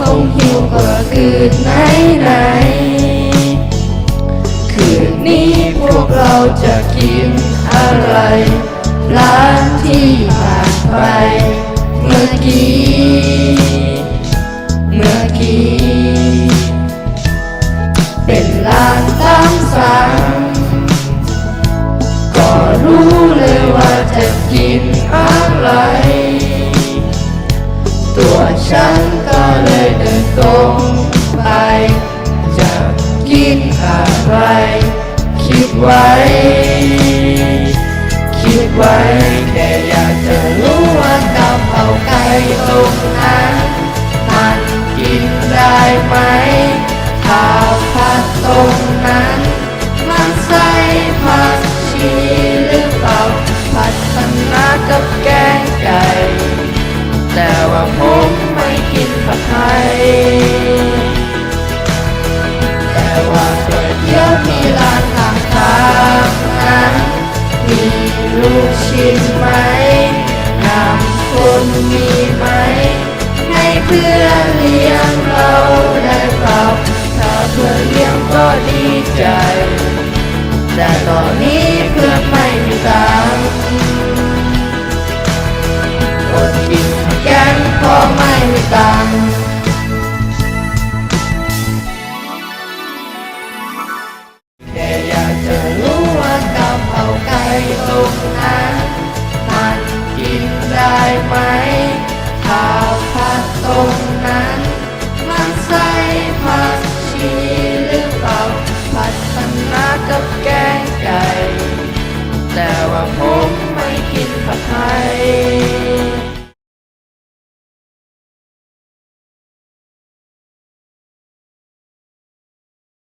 คงหิวกว่าคืนไหนคืนนี้พวกเราจะกินอะไรร้านที่ผ่านไปเมื่อกี้เป็นร้านตามสั่งก็รู้เลยว่าจะกินอะไรตัวฉันก็เลยเดินตรงไปจะกินอะไรคิดไว้แค่อยากจะรู้ว่ากะเพราไก่ตรงนั้นมันกินได้ไหมข้าวผัดตรงนั้นมันใส่ผักชีหรือเปล่าผัดคะน้ากับแกงไก่แต่ว่าผมไม่กินผัดไทยแต่ว่าก๋วยเตี๋ยวที่ร้านข้างๆนั้นมีลูกชิ้นไหมน้ำคนมีไหมให้เพื่อนเลี้ยงเราได้เปล่าถ้าเพื่อนเลี้ยงก็ดีใจแต่ตอนนี้เพื่อนไม่มีตังค์อดกินแกงเพราะไม่มีตังค์แค่อยากจะรู้ว่ากะเพราไก่ตรงนั้นมันกินได้ไหมข้าวผัดตรงนั้นมันใส่ผักชีหรือเปล่าผัดคะน้ากับแกงไก่แต่ว่าผมไม่กินผัดไทย